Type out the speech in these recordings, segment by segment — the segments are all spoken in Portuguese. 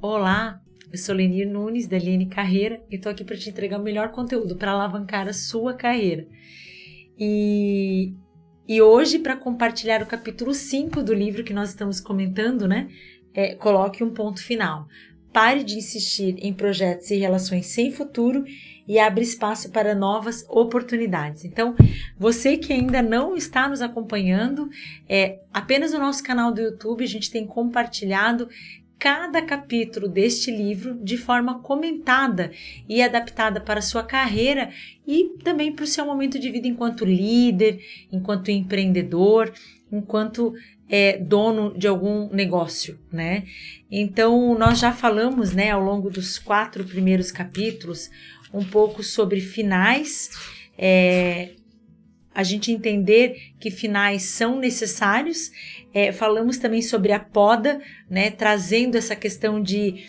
Olá, eu sou Lenir Nunes, da Liene Carreira, e estou aqui para te entregar o melhor conteúdo para alavancar a sua carreira. E hoje, para compartilhar o capítulo 5 do livro que nós estamos comentando, coloque um ponto final. Pare de insistir em projetos e relações sem futuro e abre espaço para novas oportunidades. Então, você que ainda não está nos acompanhando, apenas no nosso canal do YouTube a gente tem compartilhado cada capítulo deste livro de forma comentada e adaptada para a sua carreira e também para o seu momento de vida enquanto líder, enquanto empreendedor, enquanto dono de algum negócio, né? Então, nós já falamos, ao longo dos 4 primeiros capítulos, um pouco sobre finais, a gente entender que finais são necessários. Falamos também sobre a poda, trazendo essa questão de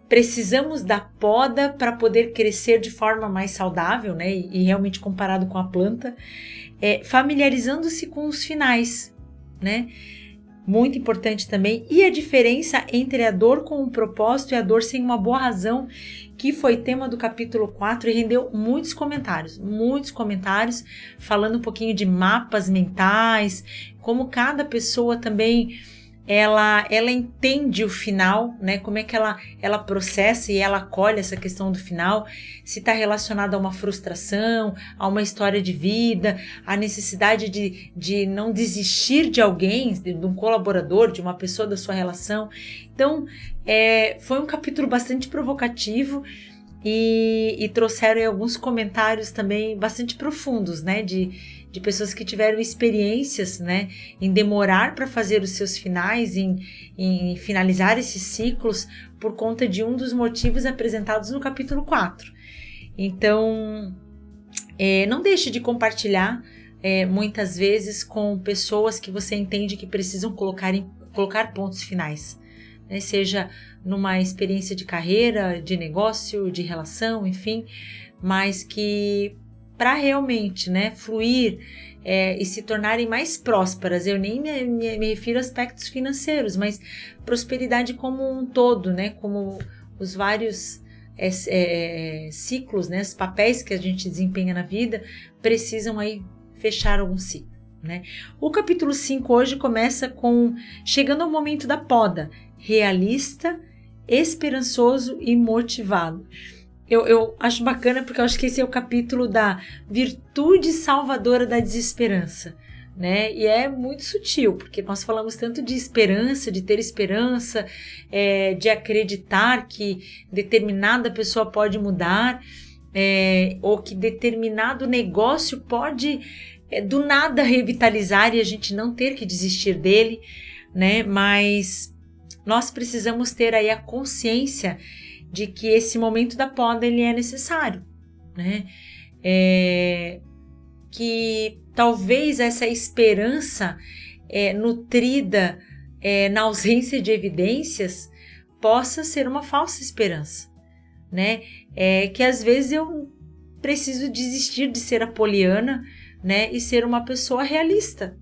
precisamos da poda para poder crescer de forma mais saudável, e realmente comparado com a planta, familiarizando-se com os finais, muito importante também, e a diferença entre a dor com um propósito e a dor sem uma boa razão, que foi tema do capítulo 4 e rendeu muitos comentários, falando um pouquinho de mapas mentais, como cada pessoa também ela entende o final, como é que ela processa e ela acolhe essa questão do final, se está relacionado a uma frustração, a uma história de vida, a necessidade de não desistir de alguém, de um colaborador, de uma pessoa da sua relação. Então, foi um capítulo bastante provocativo e trouxeram alguns comentários também bastante profundos, de pessoas que tiveram experiências, em demorar para fazer os seus finais, em finalizar esses ciclos por conta de um dos motivos apresentados no capítulo 4. Então, não deixe de compartilhar muitas vezes com pessoas que você entende que precisam colocar pontos finais, seja numa experiência de carreira, de negócio, de relação, enfim, mas que para realmente fluir e se tornarem mais prósperas, eu nem me refiro a aspectos financeiros, mas prosperidade como um todo, como os vários ciclos, os papéis que a gente desempenha na vida precisam aí fechar algum ciclo. O capítulo 5 hoje começa com chegando ao momento da poda, realista, esperançoso e motivado. Eu acho bacana porque eu acho que esse é o capítulo da virtude salvadora da desesperança, e é muito sutil, porque nós falamos tanto de esperança, de ter esperança, de acreditar que determinada pessoa pode mudar, ou que determinado negócio pode do nada revitalizar e a gente não ter que desistir dele, mas nós precisamos ter aí a consciência de que esse momento da poda ele é necessário, que talvez essa esperança nutrida na ausência de evidências possa ser uma falsa esperança, que às vezes eu preciso desistir de ser apoliana, e ser uma pessoa realista,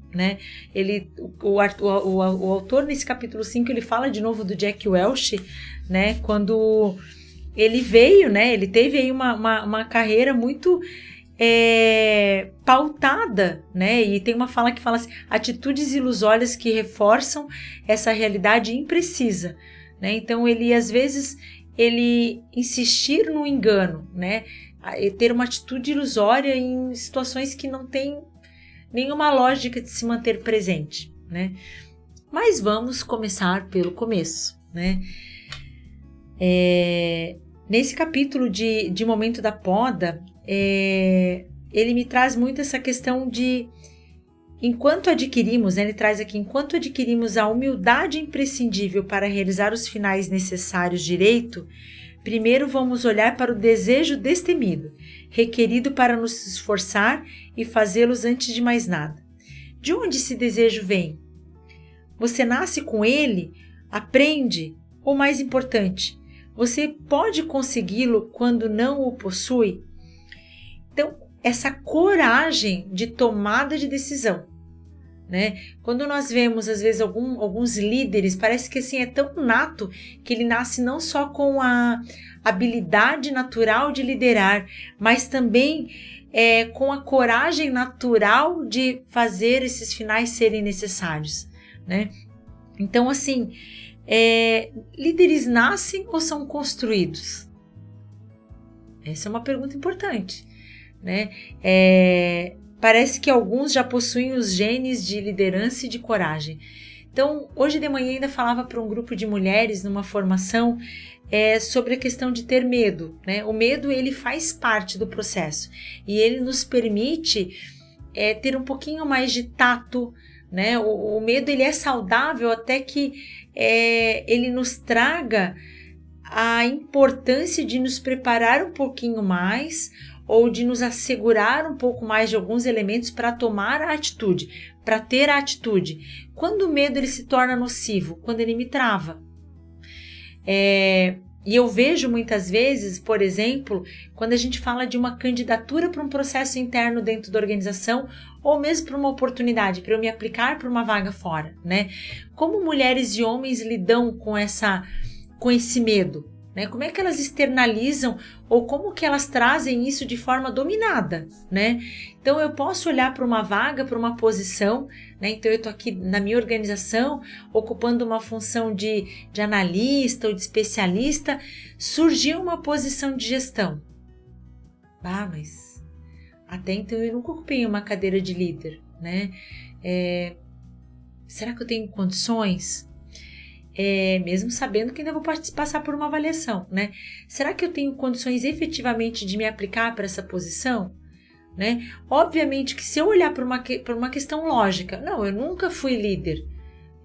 o autor nesse capítulo 5 ele fala de novo do Jack Welch, quando ele veio, ele teve aí uma carreira muito pautada, e tem uma fala que fala assim, atitudes ilusórias que reforçam essa realidade imprecisa, então ele às vezes ele insistir no engano, ter uma atitude ilusória em situações que não tem nenhuma lógica de se manter presente, Mas vamos começar pelo começo, Nesse capítulo de momento da poda, ele me traz muito essa questão de enquanto adquirimos, ele traz aqui, enquanto adquirimos a humildade imprescindível para realizar os finais necessários direito, primeiro vamos olhar para o desejo destemido, requerido para nos esforçar e fazê-los antes de mais nada. De onde esse desejo vem? Você nasce com ele, aprende, ou mais importante, você pode consegui-lo quando não o possui? Então, essa coragem de tomada de decisão, né? Quando nós vemos, às vezes, alguns líderes, parece que assim, é tão nato que ele nasce não só com a habilidade natural de liderar, mas também com a coragem natural de fazer esses finais serem necessários, né? Então, assim, líderes nascem ou são construídos? Essa é uma pergunta importante, né? Parece que alguns já possuem os genes de liderança e de coragem. Então, hoje de manhã ainda falava para um grupo de mulheres numa formação sobre a questão de ter medo, né? O medo, ele faz parte do processo e ele nos permite ter um pouquinho mais de tato, né? O medo, ele é saudável até que ele nos traga a importância de nos preparar um pouquinho mais ou de nos assegurar um pouco mais de alguns elementos para tomar a atitude, para ter a atitude. Quando o medo ele se torna nocivo? Quando ele me trava. E eu vejo muitas vezes, por exemplo, quando a gente fala de uma candidatura para um processo interno dentro da organização ou mesmo para uma oportunidade, para eu me aplicar para uma vaga fora, né? Como mulheres e homens lidam com esse medo? Né? Como é que elas externalizam ou como que elas trazem isso de forma dominada, né? Então eu posso olhar para uma vaga, para uma posição, né? Então eu estou aqui na minha organização ocupando uma função de analista ou de especialista, surgiu uma posição de gestão. Mas até então eu nunca ocupei uma cadeira de líder, né? Será que eu tenho condições? Mesmo sabendo que ainda vou passar por uma avaliação, né? Será que eu tenho condições efetivamente de me aplicar para essa posição? Né? Obviamente que se eu olhar para uma questão lógica, não, eu nunca fui líder,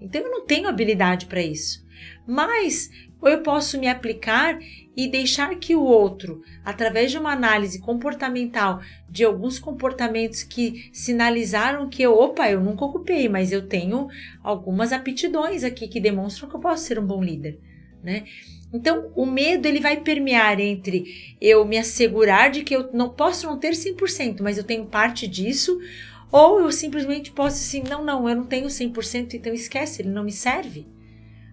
então eu não tenho habilidade para isso. Mas eu posso me aplicar e deixar que o outro, através de uma análise comportamental de alguns comportamentos que sinalizaram que eu nunca ocupei, mas eu tenho algumas aptidões aqui que demonstram que eu posso ser um bom líder, né? Então, o medo ele vai permear entre eu me assegurar de que eu não posso não ter 100%, mas eu tenho parte disso, ou eu simplesmente posso assim, não, eu não tenho 100%, então esquece, ele não me serve,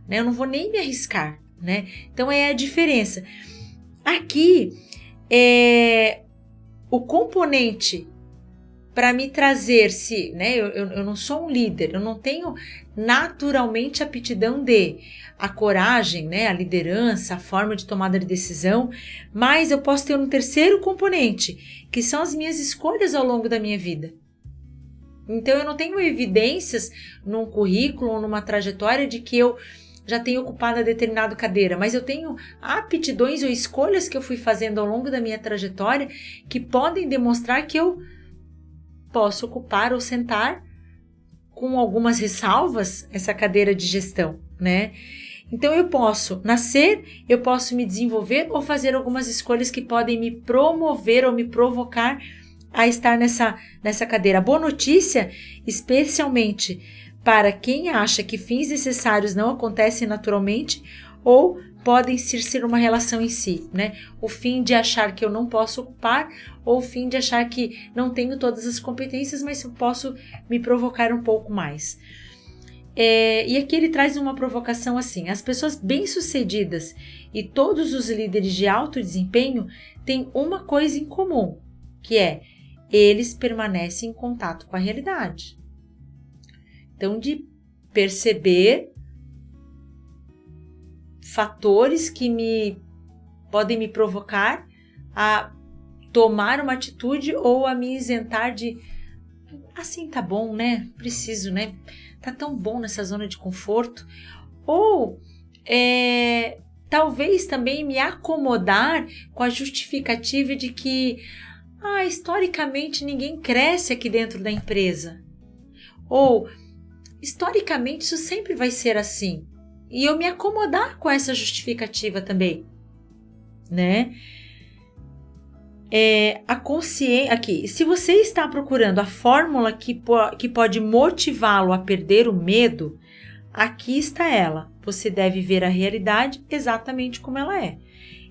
né? Eu não vou nem me arriscar, né? Então, é a diferença. Aqui, o componente para me trazer-se, né? Eu não sou um líder, eu não tenho naturalmente aptidão a coragem, né? A liderança, a forma de tomada de decisão, mas eu posso ter um terceiro componente, que são as minhas escolhas ao longo da minha vida. Então, eu não tenho evidências num currículo ou numa trajetória de que eu já tenho ocupado determinada cadeira, mas eu tenho aptidões ou escolhas que eu fui fazendo ao longo da minha trajetória que podem demonstrar que eu posso ocupar ou sentar com algumas ressalvas essa cadeira de gestão, né? Então eu posso nascer, eu posso me desenvolver ou fazer algumas escolhas que podem me promover ou me provocar a estar nessa cadeira. A boa notícia, especialmente para quem acha que fins necessários não acontecem naturalmente ou podem ser uma relação em si, né? O fim de achar que eu não posso ocupar ou o fim de achar que não tenho todas as competências, mas eu posso me provocar um pouco mais. E aqui ele traz uma provocação assim: as pessoas bem-sucedidas e todos os líderes de alto desempenho têm uma coisa em comum, que é eles permanecem em contato com a realidade. Então, de perceber fatores que podem me provocar a tomar uma atitude ou a me isentar de assim tá bom, né? Preciso, né? Tá tão bom nessa zona de conforto. Ou talvez também me acomodar com a justificativa de que historicamente ninguém cresce aqui dentro da empresa. Ou historicamente isso sempre vai ser assim. E eu me acomodar com essa justificativa também, né? A consciência aqui, se você está procurando a fórmula que pode motivá-lo a perder o medo, aqui está ela. Você deve ver a realidade exatamente como ela é.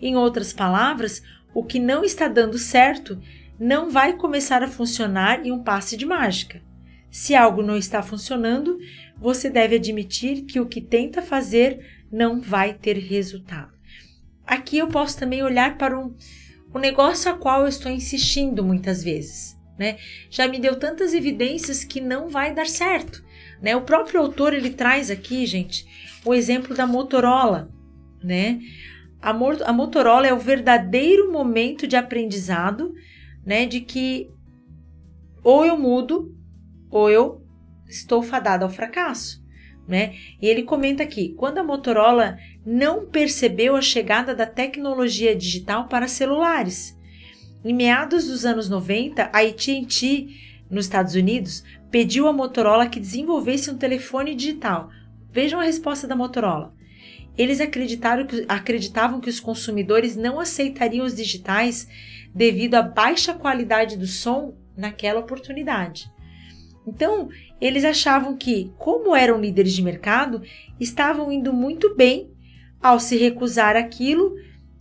Em outras palavras, o que não está dando certo não vai começar a funcionar em um passe de mágica. Se algo não está funcionando, você deve admitir que o que tenta fazer não vai ter resultado. Aqui eu posso também olhar para um negócio a qual eu estou insistindo muitas vezes, né? Já me deu tantas evidências que não vai dar certo, né? O próprio autor, ele traz aqui, gente, o exemplo da Motorola, né? A Motorola é o verdadeiro momento de aprendizado, né? De que ou eu mudo ou eu estou fadada ao fracasso, né? E ele comenta aqui, quando a Motorola não percebeu a chegada da tecnologia digital para celulares. Em meados dos anos 90, a AT&T, nos Estados Unidos, pediu à Motorola que desenvolvesse um telefone digital. Vejam a resposta da Motorola. Eles acreditavam que os consumidores não aceitariam os digitais devido à baixa qualidade do som naquela oportunidade. Então, eles achavam que, como eram líderes de mercado, estavam indo muito bem ao se recusar aquilo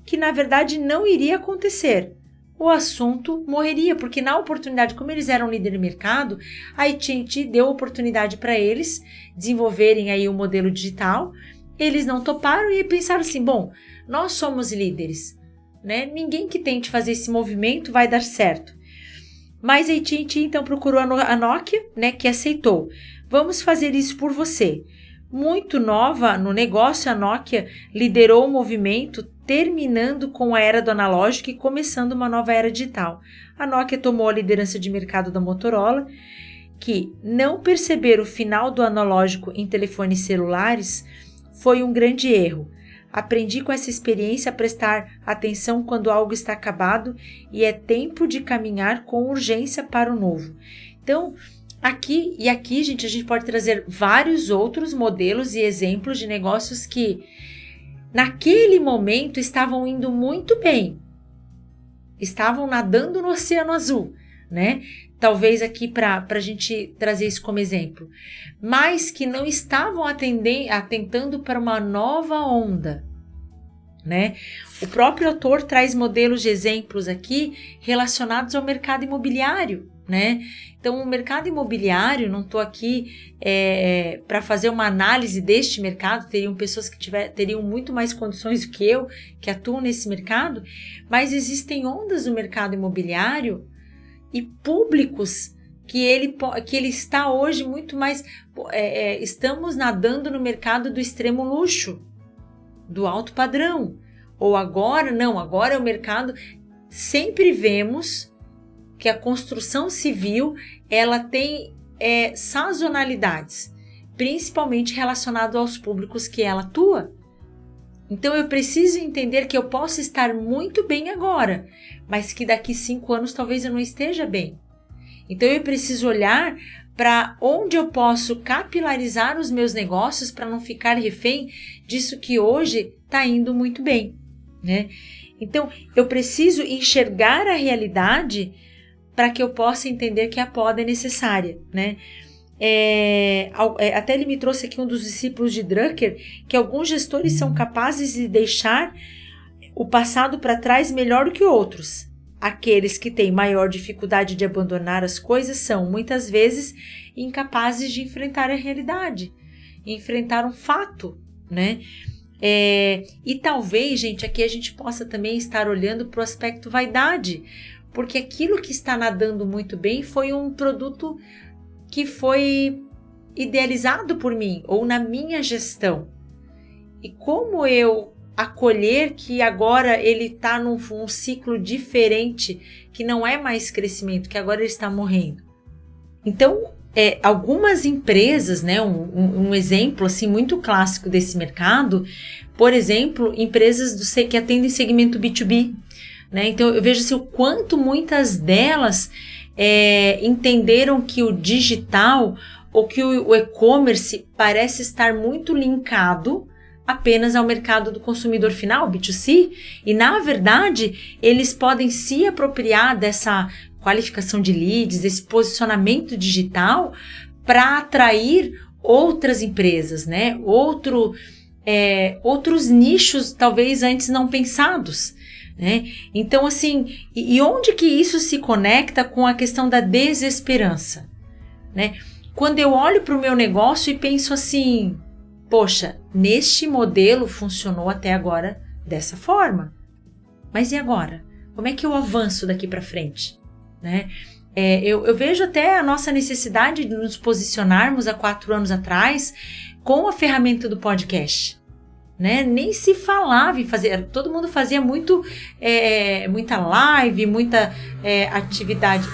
que, na verdade, não iria acontecer. O assunto morreria, porque na oportunidade, como eles eram líder de mercado, a AT&T deu oportunidade para eles desenvolverem aí o modelo digital. Eles não toparam e pensaram assim, bom, nós somos líderes, né? Ninguém que tente fazer esse movimento vai dar certo. Mas a AT&T então procurou a Nokia, né, que aceitou. Vamos fazer isso por você. Muito nova no negócio, a Nokia liderou o movimento, terminando com a era do analógico e começando uma nova era digital. A Nokia tomou a liderança de mercado da Motorola, que não perceber o final do analógico em telefones celulares foi um grande erro. Aprendi com essa experiência a prestar atenção quando algo está acabado e é tempo de caminhar com urgência para o novo. Então, aqui, gente, a gente pode trazer vários outros modelos e exemplos de negócios que, naquele momento, estavam indo muito bem. Estavam nadando no Oceano Azul, né? Talvez aqui para a gente trazer isso como exemplo, mas que não estavam atentando para uma nova onda, né? O próprio autor traz modelos de exemplos aqui relacionados ao mercado imobiliário, né? Então, o mercado imobiliário, não estou aqui para fazer uma análise deste mercado, teriam pessoas que teriam muito mais condições do que eu, que atuam nesse mercado, mas existem ondas no mercado imobiliário e públicos que ele está hoje muito mais... estamos nadando no mercado do extremo luxo, do alto padrão. Ou agora é o mercado... Sempre vemos que a construção civil ela tem sazonalidades, principalmente relacionado aos públicos que ela atua. Então, eu preciso entender que eu posso estar muito bem agora, mas que daqui 5 anos talvez eu não esteja bem. Então, eu preciso olhar para onde eu posso capilarizar os meus negócios para não ficar refém disso que hoje está indo muito bem, né? Então, eu preciso enxergar a realidade para que eu possa entender que a poda é necessária, né? Até ele me trouxe aqui um dos discípulos de Drucker, que alguns gestores são capazes de deixar o passado para trás melhor do que outros. Aqueles que têm maior dificuldade de abandonar as coisas são, muitas vezes, incapazes de enfrentar a realidade, enfrentar um fato, né? E talvez, gente, aqui a gente possa também estar olhando para o aspecto vaidade, porque aquilo que está nadando muito bem foi um produto que foi idealizado por mim ou na minha gestão. E como eu acolher que agora ele está num ciclo diferente, que não é mais crescimento, que agora ele está morrendo. Então, algumas empresas, né, um exemplo assim, muito clássico desse mercado, por exemplo, empresas que atendem segmento B2B. Né? Então, eu vejo assim, o quanto muitas delas entenderam que o digital ou que o e-commerce parece estar muito linkado apenas ao mercado do consumidor final, B2C, e na verdade eles podem se apropriar dessa qualificação de leads, desse posicionamento digital para atrair outras empresas, né? Outros nichos talvez antes não pensados. Né? Então, assim, e onde que isso se conecta com a questão da desesperança? Né? quando eu olho para o meu negócio e penso assim, poxa, neste modelo funcionou até agora dessa forma, mas e agora? Como é que eu avanço daqui para frente? Né? Eu vejo até a nossa necessidade de nos posicionarmos há 4 anos atrás com a ferramenta do podcast. Né? Nem se falava em fazer, todo mundo fazia muita live, muita atividade.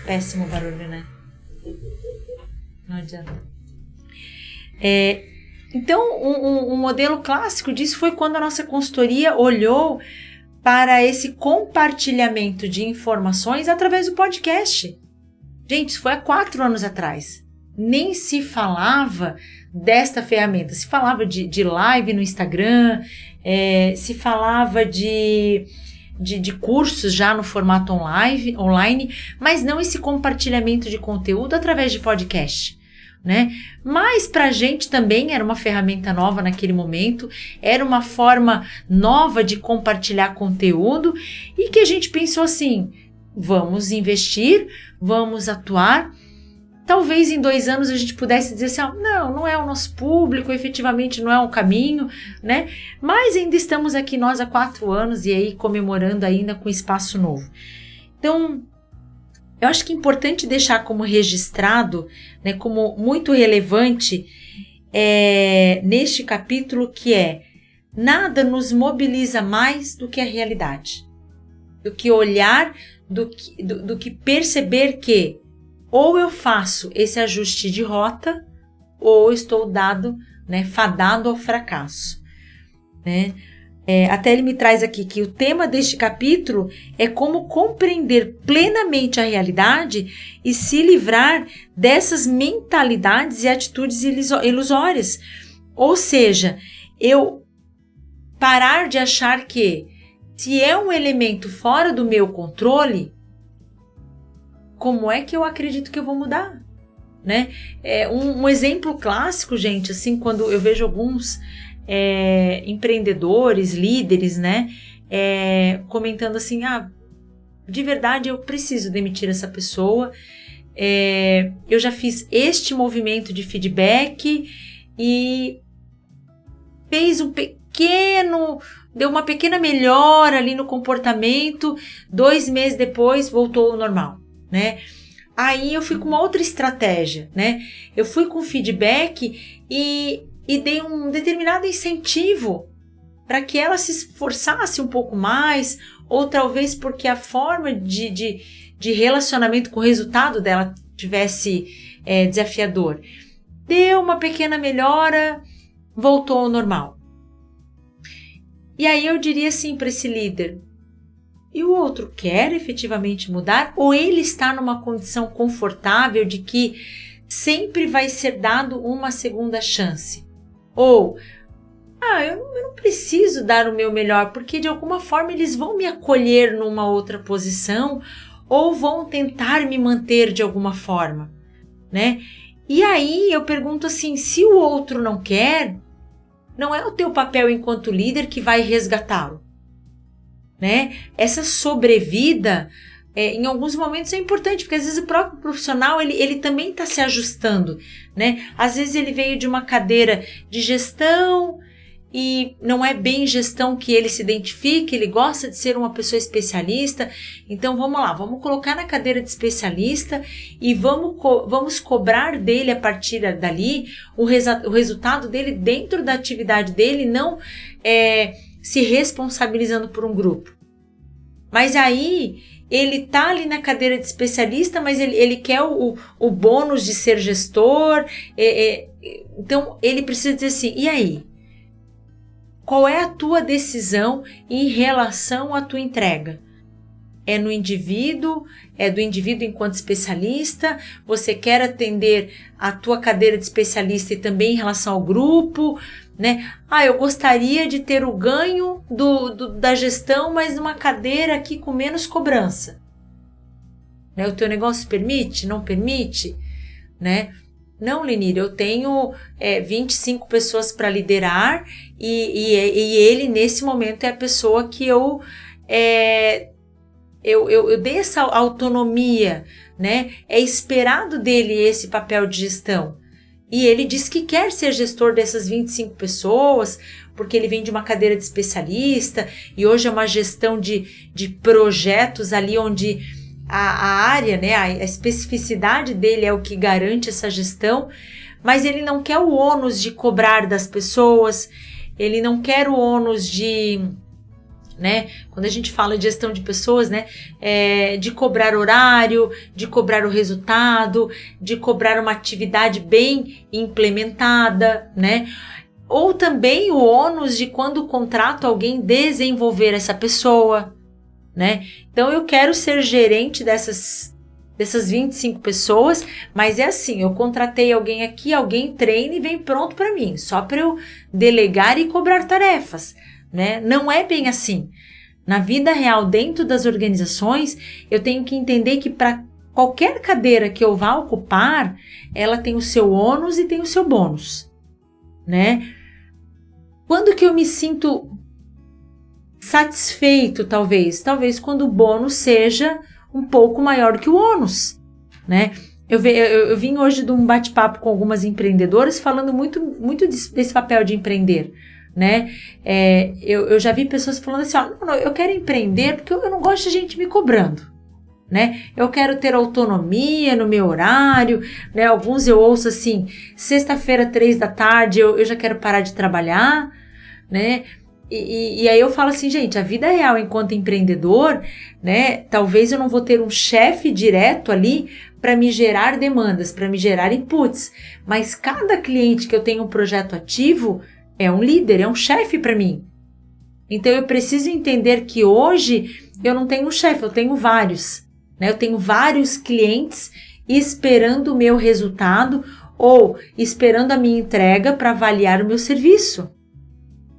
Péssimo barulho, né? Não adianta. Então, um modelo clássico disso foi quando a nossa consultoria olhou para esse compartilhamento de informações através do podcast. Gente, isso foi há 4 anos atrás. Nem se falava desta ferramenta. Se falava de live no Instagram, se falava de cursos já no formato online, mas não esse compartilhamento de conteúdo através de podcast. Né? Mas para a gente também era uma ferramenta nova naquele momento, era uma forma nova de compartilhar conteúdo e que a gente pensou assim, vamos investir, vamos atuar. Talvez em 2 anos a gente pudesse dizer assim, não é o nosso público, efetivamente não é o caminho, né? Mas ainda estamos aqui nós há 4 anos e aí comemorando ainda com espaço novo. Então, eu acho que é importante deixar como registrado, né, como muito relevante neste capítulo que nada nos mobiliza mais do que a realidade, do que olhar, do que perceber que ou eu faço esse ajuste de rota ou estou fadado ao fracasso, né? Até ele me traz aqui que o tema deste capítulo é como compreender plenamente a realidade e se livrar dessas mentalidades e atitudes ilusórias. Ou seja, eu parar de achar que se é um elemento fora do meu controle, como é que eu acredito que eu vou mudar? Né? Um exemplo clássico, gente, assim, quando eu vejo alguns empreendedores, líderes, né, comentando assim, de verdade eu preciso demitir essa pessoa, eu já fiz este movimento de feedback e deu uma pequena melhora ali no comportamento, 2 meses depois voltou ao normal, né? Aí eu fui com uma outra estratégia, né? Eu fui com feedback e dei um determinado incentivo para que ela se esforçasse um pouco mais, ou talvez porque a forma de relacionamento com o resultado dela tivesse desafiador. Deu uma pequena melhora, voltou ao normal. E aí eu diria assim para esse líder, e o outro quer efetivamente mudar ou ele está numa condição confortável de que sempre vai ser dado uma segunda chance? Ou, eu não preciso dar o meu melhor porque de alguma forma eles vão me acolher numa outra posição ou vão tentar me manter de alguma forma, né? E aí eu pergunto assim, se o outro não quer, não é o teu papel enquanto líder que vai resgatá-lo, né? Essa sobrevida, em alguns momentos é importante, porque às vezes o próprio profissional, ele também está se ajustando, né? Às vezes ele veio de uma cadeira de gestão e não é bem gestão que ele se identifica, ele gosta de ser uma pessoa especialista, então vamos lá, vamos colocar na cadeira de especialista e vamos cobrar dele a partir dali o resultado dele dentro da atividade dele, não se responsabilizando por um grupo. Mas aí ele tá ali na cadeira de especialista, mas ele quer o bônus de ser gestor, então ele precisa dizer assim, e aí? Qual é a tua decisão em relação à tua entrega? É no indivíduo? É do indivíduo enquanto especialista? Você quer atender a tua cadeira de especialista e também em relação ao grupo? Né? Eu gostaria de ter o ganho da gestão, mas numa cadeira aqui com menos cobrança. Né? O teu negócio permite? Não permite? Né? Não, Lenir, eu tenho 25 pessoas para liderar e ele, nesse momento, é a pessoa que eu dei essa autonomia né? É esperado dele esse papel de gestão. E ele diz que quer ser gestor dessas 25 pessoas, porque ele vem de uma cadeira de especialista e hoje é uma gestão de projetos ali onde a área, né, a especificidade dele é o que garante essa gestão, mas ele não quer o ônus de cobrar das pessoas, ele não quer o ônus de... né? Quando a gente fala de gestão de pessoas, né? De cobrar horário, de cobrar o resultado, de cobrar uma atividade bem implementada, né? Ou também o ônus de quando contrato alguém desenvolver essa pessoa, né? Então eu quero ser gerente dessas 25 pessoas, mas é assim, eu contratei alguém aqui, alguém treina e vem pronto para mim, só para eu delegar e cobrar tarefas. Né? Não é bem assim. Na vida real, dentro das organizações, eu tenho que entender que para qualquer cadeira que eu vá ocupar, ela tem o seu ônus e tem o seu bônus, né? Quando que eu me sinto satisfeito, talvez quando o bônus seja um pouco maior que o ônus, né? Eu vim hoje de um bate-papo com algumas empreendedoras falando muito desse papel de empreender, né? Eu já vi pessoas falando assim, não, eu quero empreender porque eu não gosto de gente me cobrando, né? Eu quero ter autonomia no meu horário, né? Alguns eu ouço assim, sexta-feira, 15h, eu já quero parar de trabalhar, né? E aí eu falo assim, gente, a vida real enquanto empreendedor, né? Talvez eu não vou ter um chefe direto ali para me gerar demandas, para me gerar inputs, mas cada cliente que eu tenho um projeto ativo é um líder, é um chefe para mim. Então eu preciso entender que hoje eu não tenho um chefe, eu tenho vários, né? Eu tenho vários clientes esperando o meu resultado ou esperando a minha entrega para avaliar o meu serviço,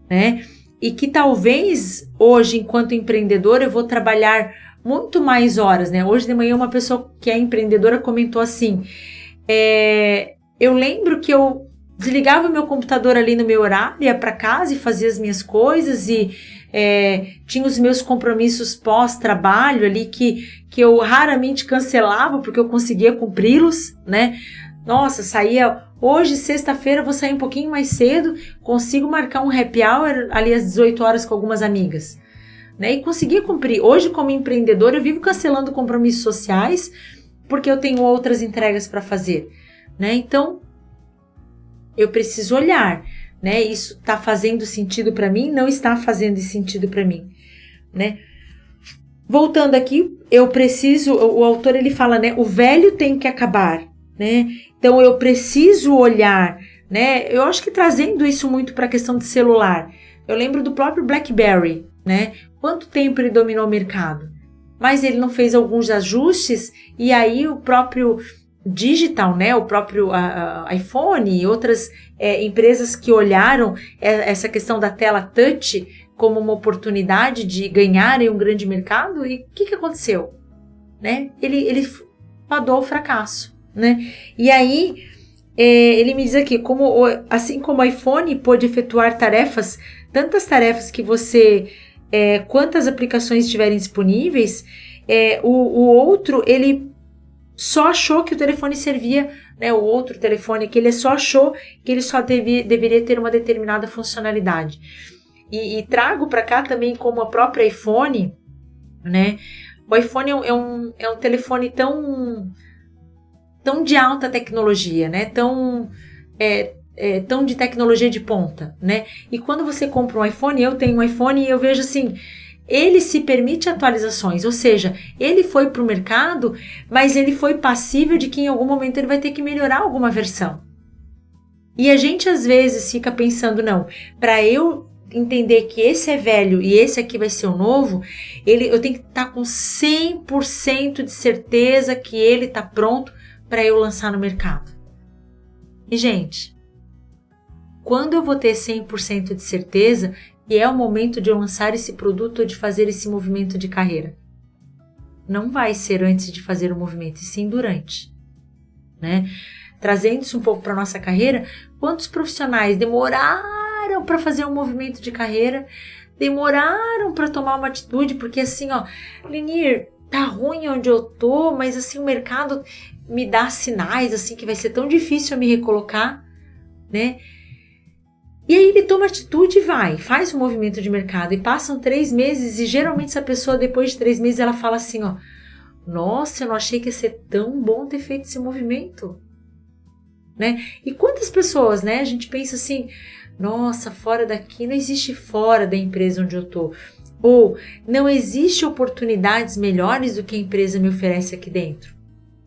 né? E que talvez hoje, enquanto empreendedor, eu vou trabalhar muito mais horas, né? Hoje de manhã uma pessoa que é empreendedora comentou assim, eu lembro que eu desligava o meu computador ali no meu horário, ia para casa e fazia as minhas coisas e tinha os meus compromissos pós-trabalho ali que eu raramente cancelava porque eu conseguia cumpri-los, né? Nossa, saía... Hoje, sexta-feira, eu vou sair um pouquinho mais cedo, consigo marcar um happy hour ali às 18 horas com algumas amigas, né? E consegui cumprir. Hoje, como empreendedora, eu vivo cancelando compromissos sociais porque eu tenho outras entregas para fazer, né? Então, eu preciso olhar, né? Isso está fazendo sentido para mim? Não está fazendo sentido para mim, né? Voltando aqui, o autor ele fala, né? O velho tem que acabar, né? Então eu preciso olhar, né? Eu acho que trazendo isso muito para a questão de celular. Eu lembro do próprio BlackBerry, né? Quanto tempo ele dominou o mercado? Mas ele não fez alguns ajustes e aí o próprio digital, né? O próprio iPhone e outras empresas que olharam essa questão da tela touch como uma oportunidade de ganharem um grande mercado. E o que aconteceu? Né? Ele fadou ao fracasso. Né? E aí ele me diz aqui, assim como o iPhone pôde efetuar tarefas, tantas tarefas que você, quantas aplicações estiverem disponíveis, o outro, ele só achou que o telefone servia, né, o outro telefone, que ele só achou que ele só deveria ter uma determinada funcionalidade. E trago para cá também como a própria iPhone, né? O iPhone é um telefone tão de alta tecnologia, né? Tão de tecnologia de ponta, né? E quando você compra um iPhone, eu tenho um iPhone e eu vejo assim, ele se permite atualizações, ou seja, ele foi para o mercado, mas ele foi passível de que em algum momento ele vai ter que melhorar alguma versão. E a gente às vezes fica pensando, não, para eu entender que esse é velho e esse aqui vai ser o novo, eu tenho que estar com 100% de certeza que ele está pronto para eu lançar no mercado. E, gente, quando eu vou ter 100% de certeza que é o momento de eu lançar esse produto ou de fazer esse movimento de carreira? Não vai ser antes de fazer o movimento, e sim durante, né? Trazendo isso um pouco para a nossa carreira, quantos profissionais demoraram para fazer um movimento de carreira, demoraram para tomar uma atitude, porque assim, Lenir, tá ruim onde eu tô, mas assim o mercado me dá sinais assim que vai ser tão difícil eu me recolocar, né? E aí ele toma atitude e faz o movimento de mercado e passam 3 meses e geralmente essa pessoa depois de 3 meses ela fala assim, ó, nossa, eu não achei que ia ser tão bom ter feito esse movimento, né? E quantas pessoas, né? A gente pensa assim, nossa, fora daqui não existe fora da empresa onde eu tô. Ou não existe oportunidades melhores do que a empresa me oferece aqui dentro.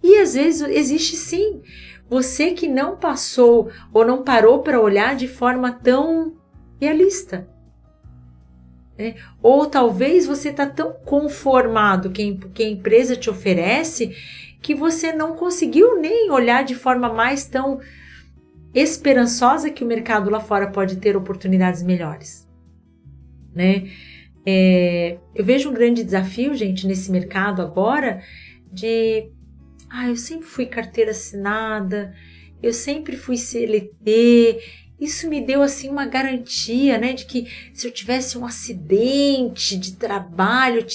E às vezes existe sim. Você que não passou ou não parou para olhar de forma tão realista. Né? Ou talvez você está tão conformado com o que a empresa te oferece que você não conseguiu nem olhar de forma mais tão esperançosa que o mercado lá fora pode ter oportunidades melhores. Né? Eu vejo um grande desafio, gente, nesse mercado agora de... eu sempre fui carteira assinada, eu sempre fui CLT, isso me deu assim uma garantia, né, de que se eu tivesse um acidente de trabalho, eu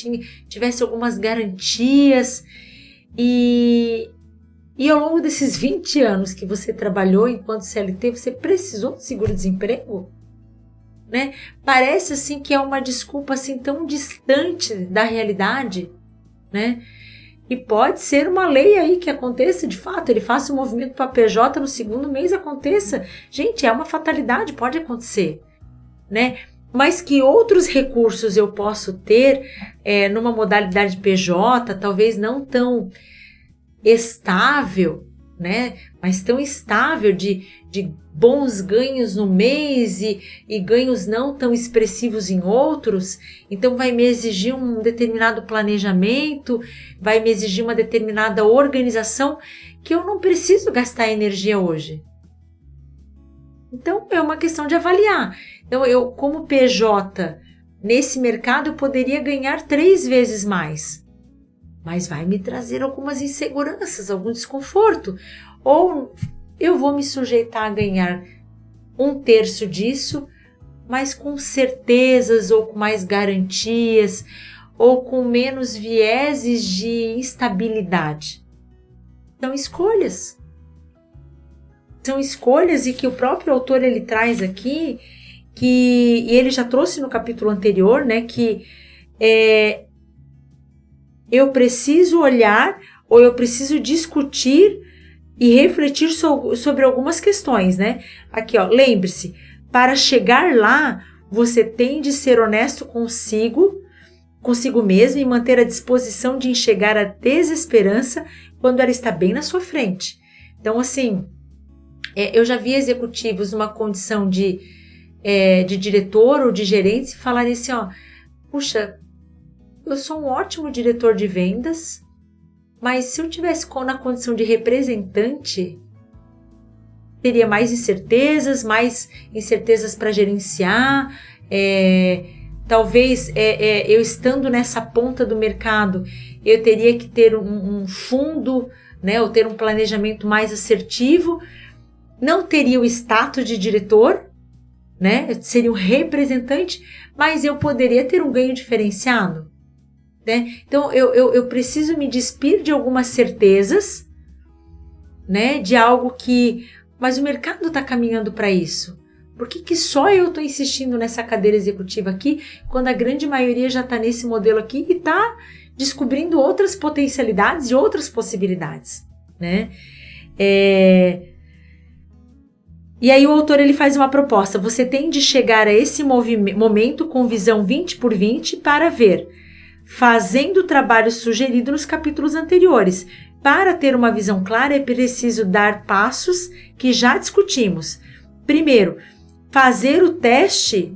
tivesse algumas garantias. E ao longo desses 20 anos que você trabalhou enquanto CLT, você precisou de seguro-desemprego? Né? Parece assim que é uma desculpa assim tão distante da realidade, né? E pode ser uma lei aí que aconteça de fato, ele faça um movimento para a PJ no segundo mês aconteça. Gente, é uma fatalidade, pode acontecer, né? Mas que outros recursos eu posso ter numa modalidade PJ, talvez não tão estável, né? Mas tão estável de bons ganhos no mês e ganhos não tão expressivos em outros, então vai me exigir um determinado planejamento, vai me exigir uma determinada organização que eu não preciso gastar energia hoje. Então é uma questão de avaliar. Então eu como PJ nesse mercado eu poderia ganhar 3 vezes mais, mas vai me trazer algumas inseguranças, algum desconforto, ou eu vou me sujeitar a ganhar 1/3 disso, mas com certezas ou com mais garantias ou com menos vieses de instabilidade. São escolhas. São escolhas e que o próprio autor ele traz aqui, e ele já trouxe no capítulo anterior, né, que eu preciso olhar ou eu preciso discutir e refletir sobre algumas questões, né? Aqui, ó, lembre-se, para chegar lá, você tem de ser honesto consigo mesmo e manter a disposição de enxergar a desesperança quando ela está bem na sua frente. Então, assim, eu já vi executivos numa condição de diretor ou de gerente falarem assim, ó, puxa, eu sou um ótimo diretor de vendas, mas se eu tivesse na condição de representante, teria mais incertezas para gerenciar, talvez eu estando nessa ponta do mercado, eu teria que ter um fundo, né, ou ter um planejamento mais assertivo, não teria o status de diretor, né, eu seria um representante, mas eu poderia ter um ganho diferenciado. Né? Então, eu preciso me despir de algumas certezas, né? De algo que... Mas o mercado está caminhando para isso. Por que só eu estou insistindo nessa cadeira executiva aqui, quando a grande maioria já está nesse modelo aqui e está descobrindo outras potencialidades e outras possibilidades? Né? E aí o autor ele faz uma proposta. Você tem de chegar a esse momento com visão 20x20 para ver... fazendo o trabalho sugerido nos capítulos anteriores. Para ter uma visão clara, é preciso dar passos que já discutimos. Primeiro, fazer o teste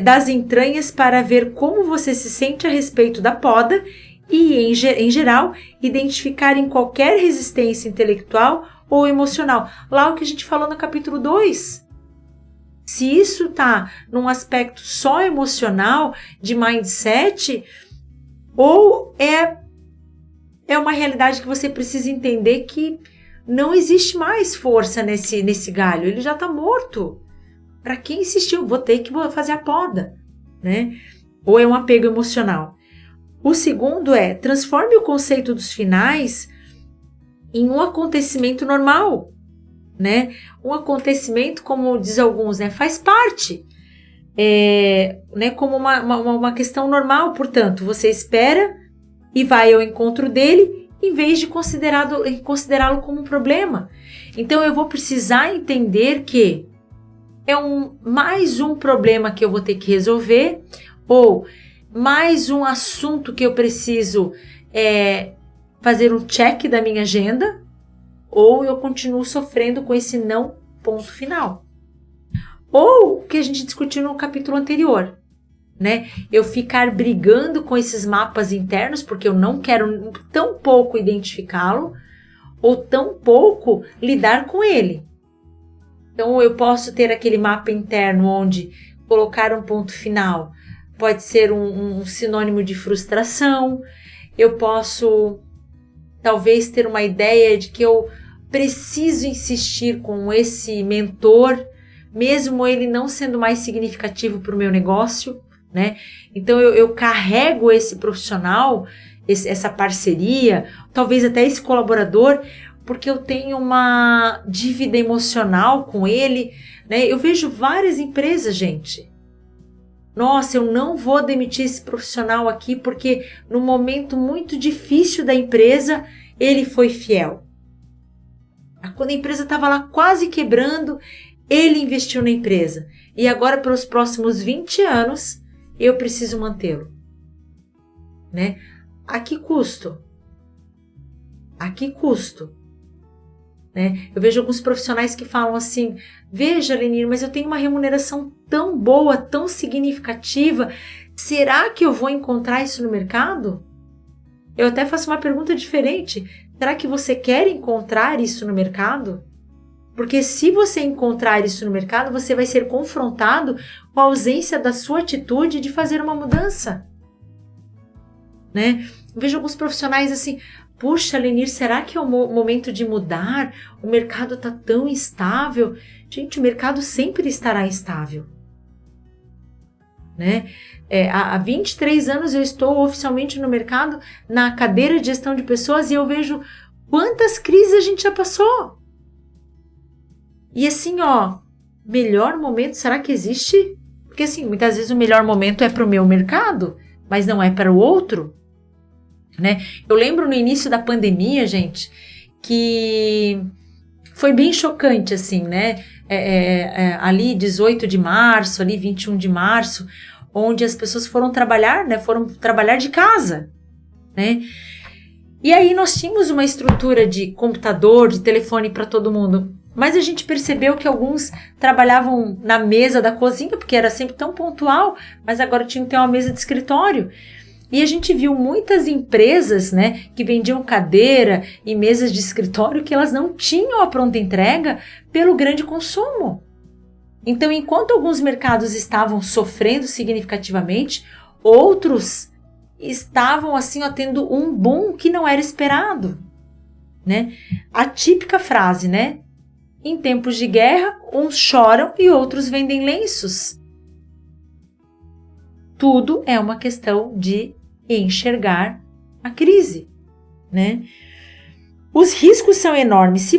das entranhas para ver como você se sente a respeito da poda e, em geral, identificar em qualquer resistência intelectual ou emocional. Lá o que a gente falou no capítulo 2. Se isso está num aspecto só emocional, de mindset, ou é uma realidade que você precisa entender que não existe mais força nesse galho, ele já está morto. Para quem insistiu, vou ter que fazer a poda, né? Ou é um apego emocional. O segundo é, transforme o conceito dos finais em um acontecimento normal, né? Um acontecimento, como diz alguns, né? Faz parte, né? Como uma questão normal, portanto, você espera e vai ao encontro dele, em vez de considerá-lo como um problema. Então, eu vou precisar entender que é mais um problema que eu vou ter que resolver, ou mais um assunto que eu preciso fazer um check da minha agenda, ou eu continuo sofrendo com esse não ponto final. Ou o que a gente discutiu no capítulo anterior, né? Eu ficar brigando com esses mapas internos porque eu não quero tão pouco identificá-lo ou tão pouco lidar com ele. Então eu posso ter aquele mapa interno onde colocar um ponto final pode ser um sinônimo de frustração. Eu posso talvez ter uma ideia de que eu preciso insistir com esse mentor, mesmo ele não sendo mais significativo para o meu negócio, né? Então eu carrego esse profissional, essa parceria, talvez até esse colaborador, porque eu tenho uma dívida emocional com ele, né? Eu vejo várias empresas, gente. Nossa, eu não vou demitir esse profissional aqui porque num momento muito difícil da empresa, ele foi fiel. Quando a empresa estava lá quase quebrando, ele investiu na empresa. E agora, pelos próximos 20 anos, eu preciso mantê-lo. Né? A que custo? A que custo? Né? Eu vejo alguns profissionais que falam assim, veja, Lenir, mas eu tenho uma remuneração tão boa, tão significativa, será que eu vou encontrar isso no mercado? Eu até faço uma pergunta diferente, será que você quer encontrar isso no mercado? Porque se você encontrar isso no mercado, você vai ser confrontado com a ausência da sua atitude de fazer uma mudança. Né? Eu vejo alguns profissionais assim, puxa, Lenir, será que é o momento de mudar? O mercado está tão instável. Gente, o mercado sempre estará instável. Né? Há 23 anos eu estou oficialmente no mercado, na cadeira de gestão de pessoas, e eu vejo quantas crises a gente já passou. E assim, melhor momento, será que existe? Porque assim, muitas vezes o melhor momento é para o meu mercado, mas não é para o outro. Né? Eu lembro no início da pandemia, gente, que foi bem chocante, assim, né? Ali 18 de março, ali 21 de março, onde as pessoas foram trabalhar, né? Foram trabalhar de casa, né? E aí nós tínhamos uma estrutura de computador, de telefone para todo mundo, mas a gente percebeu que alguns trabalhavam na mesa da cozinha, porque era sempre tão pontual, mas agora tinham que ter uma mesa de escritório. E a gente viu muitas empresas, né, que vendiam cadeira e mesas de escritório que elas não tinham a pronta entrega pelo grande consumo. Então, enquanto alguns mercados estavam sofrendo significativamente, outros estavam assim, tendo um boom que não era esperado. Né? A típica frase, né? Em tempos de guerra, uns choram e outros vendem lenços. Tudo é uma questão de enxergar a crise, né? Os riscos são enormes. Se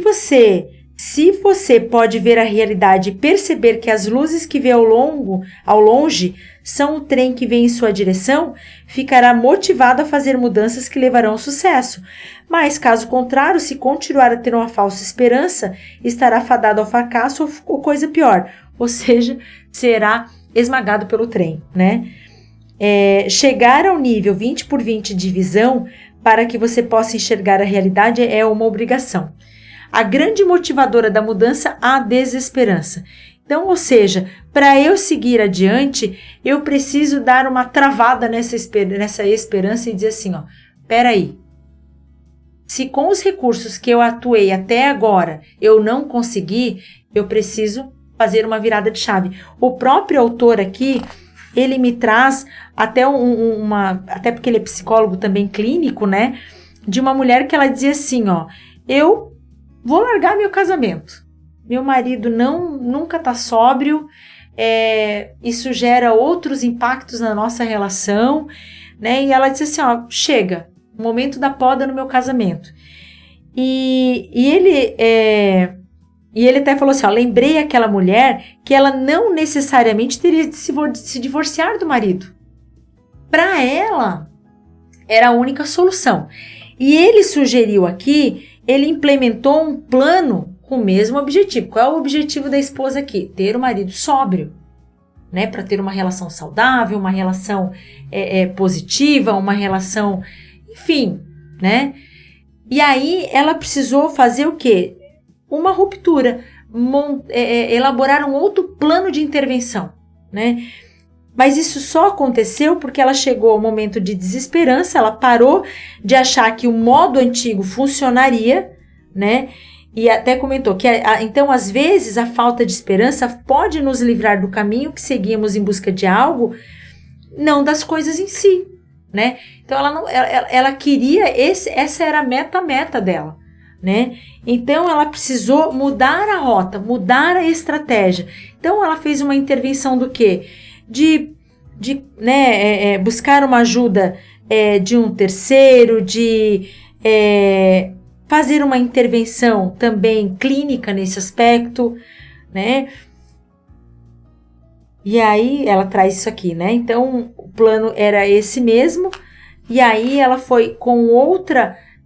você pode ver a realidade e perceber que as luzes que vê ao longe são o trem que vem em sua direção, ficará motivado a fazer mudanças que levarão ao sucesso. Mas, caso contrário, se continuar a ter uma falsa esperança, estará fadado ao fracasso ou coisa pior, ou seja, será esmagado pelo trem, né? Chegar ao nível 20 por 20 de visão para que você possa enxergar a realidade é uma obrigação. A grande motivadora da mudança é a desesperança. Então, ou seja, para eu seguir adiante, eu preciso dar uma travada nessa esperança e dizer assim, peraí, se com os recursos que eu atuei até agora eu não consegui, eu preciso fazer uma virada de chave. O próprio autor aqui, ele me traz até até porque ele é psicólogo também clínico, né? De uma mulher que ela dizia assim, eu vou largar meu casamento. Meu marido nunca tá sóbrio, isso gera outros impactos na nossa relação, né? E ela disse assim, ó, chega, momento da poda no meu casamento. E ele até falou assim, ó, lembrei aquela mulher que ela não necessariamente teria de se divorciar do marido. Para ela, era a única solução. E ele sugeriu aqui, ele implementou um plano com o mesmo objetivo. Qual é o objetivo da esposa aqui? Ter o marido sóbrio, né? Para ter uma relação saudável, uma relação positiva, uma relação, enfim, né? E aí ela precisou fazer o quê? Uma ruptura, elaborar um outro plano de intervenção, né? Mas isso só aconteceu porque ela chegou ao momento de desesperança, ela parou de achar que o modo antigo funcionaria, né? E até comentou que, então, às vezes, a falta de esperança pode nos livrar do caminho que seguimos em busca de algo, não das coisas em si, né? Então, ela queria, essa era a meta dela, né? Então, ela precisou mudar a rota, mudar a estratégia. Então, ela fez uma intervenção do quê? De buscar uma ajuda de um terceiro, de fazer uma intervenção também clínica nesse aspecto, né? E aí ela traz isso aqui, né? Então o plano era esse mesmo, e aí ela foi com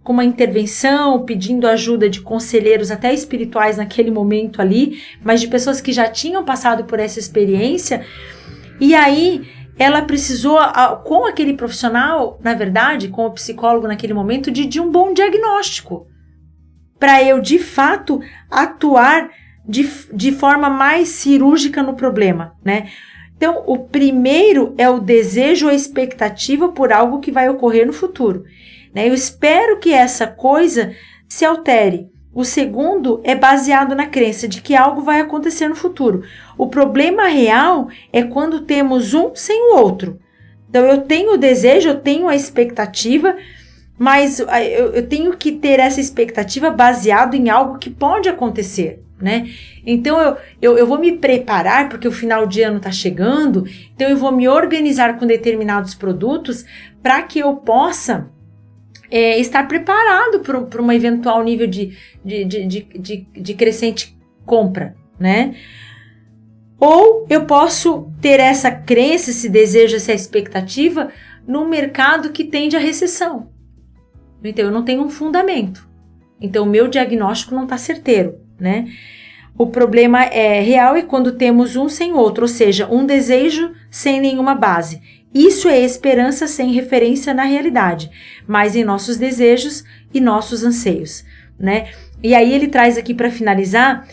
uma intervenção, pedindo ajuda de conselheiros até espirituais naquele momento ali, mas de pessoas que já tinham passado por essa experiência. E aí ela precisou, com aquele profissional, na verdade, com o psicólogo naquele momento, de um bom diagnóstico, para eu, de fato, atuar de forma mais cirúrgica no problema, né? Então, o primeiro é o desejo ou a expectativa por algo que vai ocorrer no futuro, né? Eu espero que essa coisa se altere. O segundo é baseado na crença de que algo vai acontecer no futuro. O problema real é quando temos um sem o outro. Então, eu tenho o desejo, eu tenho a expectativa, mas eu tenho que ter essa expectativa baseado em algo que pode acontecer, né? Então, eu vou me preparar, porque o final de ano está chegando, então eu vou me organizar com determinados produtos para que eu possa estar preparado para um eventual nível de crescente compra, né? Ou eu posso ter essa crença, esse desejo, essa expectativa num mercado que tende à recessão. Então, eu não tenho um fundamento. Então, o meu diagnóstico não está certeiro, né? O problema real é quando temos um sem outro, ou seja, um desejo sem nenhuma base. Isso é esperança sem referência na realidade, mas em nossos desejos e nossos anseios, né? E aí ele traz aqui para finalizar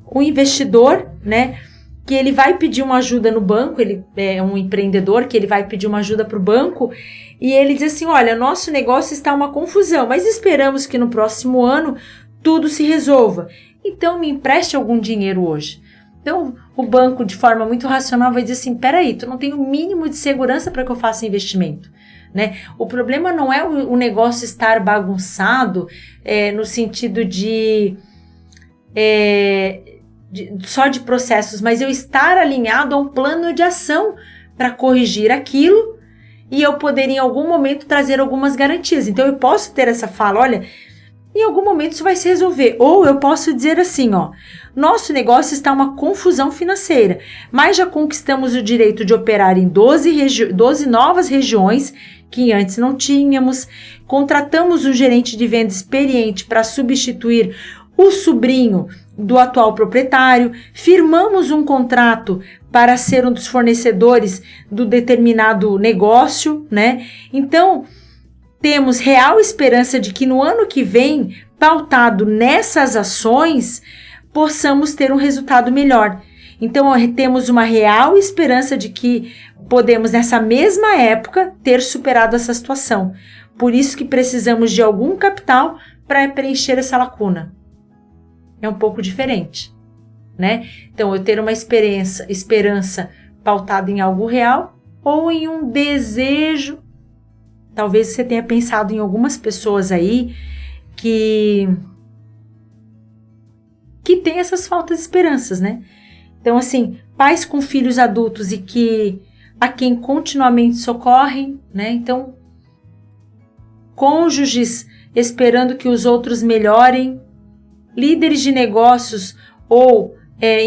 o investidor, né? Que ele vai pedir uma ajuda no banco, ele é um empreendedor que ele vai pedir uma ajuda para o banco e ele diz assim, olha, nosso negócio está uma confusão, mas esperamos que no próximo ano tudo se resolva. Então me empreste algum dinheiro hoje. Então o banco, de forma muito racional, vai dizer assim, peraí, tu não tem o mínimo de segurança para que eu faça investimento, né? O problema não é o negócio estar bagunçado no sentido só de processos, mas eu estar alinhado a um plano de ação para corrigir aquilo e eu poder em algum momento trazer algumas garantias. Então eu posso ter essa fala, olha, em algum momento isso vai se resolver. Ou eu posso dizer assim, ó, nosso negócio está uma confusão financeira, mas já conquistamos o direito de operar em 12 novas regiões que antes não tínhamos, contratamos um gerente de venda experiente para substituir o sobrinho do atual proprietário, firmamos um contrato para ser um dos fornecedores do determinado negócio, né? Então, temos real esperança de que no ano que vem, pautado nessas ações, possamos ter um resultado melhor. Então, temos uma real esperança de que podemos, nessa mesma época, ter superado essa situação. Por isso que precisamos de algum capital para preencher essa lacuna. É um pouco diferente, né? Então, eu ter uma esperança pautada em algo real ou em um desejo. Talvez você tenha pensado em algumas pessoas aí que tem essas faltas de esperanças, né? Então, assim, pais com filhos adultos e que a quem continuamente socorrem, né? Então, cônjuges esperando que os outros melhorem, líderes de negócios ou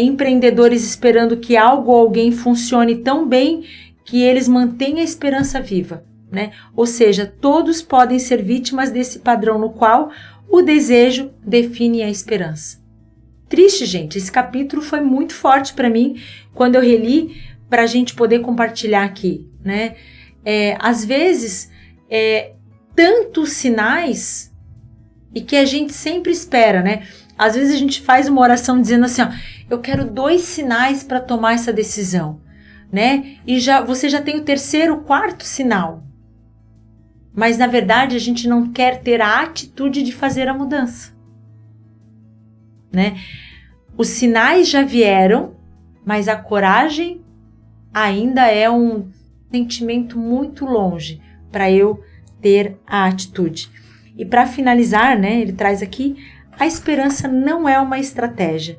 empreendedores esperando que algo ou alguém funcione tão bem que eles mantenham a esperança viva, né? Ou seja, todos podem ser vítimas desse padrão no qual o desejo define a esperança. Triste, gente, esse capítulo foi muito forte para mim quando eu reli para a gente poder compartilhar aqui, né? Às vezes, tantos sinais e que a gente sempre espera, né? Às vezes a gente faz uma oração dizendo assim, ó, eu quero 2 sinais para tomar essa decisão, né? E você já tem o 3º, 4º sinal. Mas na verdade a gente não quer ter a atitude de fazer a mudança, né? Os sinais já vieram, mas a coragem ainda é um sentimento muito longe para eu ter a atitude. E para finalizar, né, ele traz aqui, a esperança não é uma estratégia,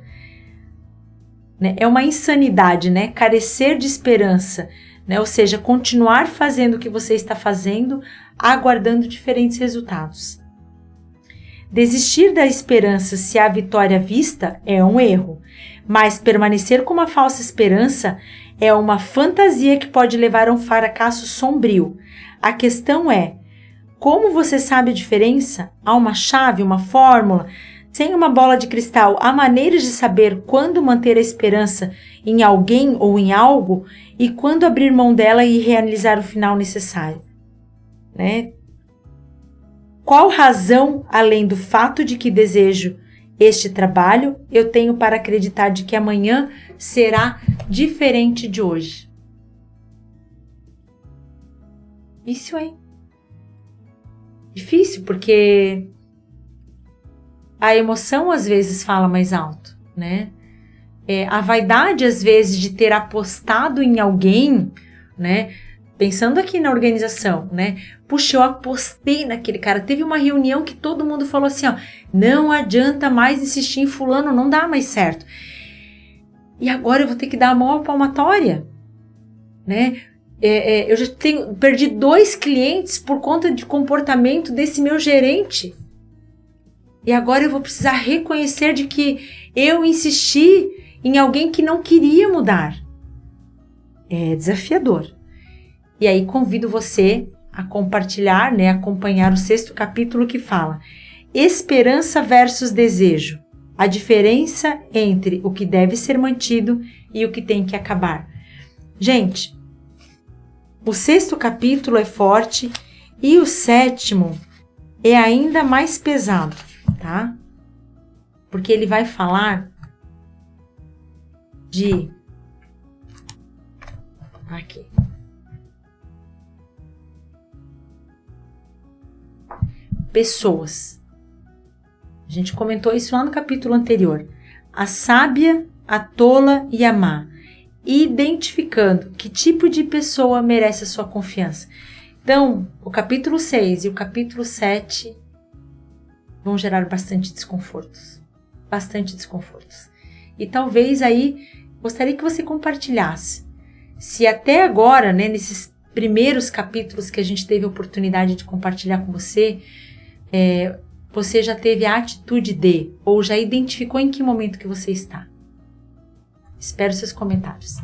né? É uma insanidade, né? Carecer de esperança, né? Ou seja, continuar fazendo o que você está fazendo, aguardando diferentes resultados. Desistir da esperança se há vitória à vista é um erro, mas permanecer com uma falsa esperança é uma fantasia que pode levar a um fracasso sombrio. A questão é, como você sabe a diferença? Há uma chave, uma fórmula? Sem uma bola de cristal, há maneiras de saber quando manter a esperança em alguém ou em algo e quando abrir mão dela e realizar o final necessário, né? Qual razão, além do fato de que desejo este trabalho, eu tenho para acreditar de que amanhã será diferente de hoje? Isso aí. Difícil, porque a emoção às vezes fala mais alto, né? A vaidade às vezes de ter apostado em alguém, né? Pensando aqui na organização, né? Puxa, eu apostei naquele cara. Teve uma reunião que todo mundo falou assim, ó, não adianta mais insistir em fulano, não dá mais certo. E agora eu vou ter que dar a mão à palmatória, né? Eu já perdi 2 clientes por conta de comportamento desse meu gerente. E agora eu vou precisar reconhecer de que eu insisti em alguém que não queria mudar. É desafiador. E aí convido você a compartilhar, né, acompanhar o 6º capítulo que fala esperança versus desejo. A diferença entre o que deve ser mantido e o que tem que acabar. Gente, o 6º capítulo é forte e o 7º é ainda mais pesado, tá? Porque ele vai falar de... Aqui. Pessoas. A gente comentou isso lá no capítulo anterior. A sábia, a tola e a má. Identificando que tipo de pessoa merece a sua confiança. Então, o capítulo 6 e o capítulo 7 vão gerar bastante desconfortos. Bastante desconfortos. E talvez aí, gostaria que você compartilhasse. Se até agora, né, nesses primeiros capítulos que a gente teve a oportunidade de compartilhar com você, você já teve a atitude de, ou já identificou em que momento que você está. Espero seus comentários.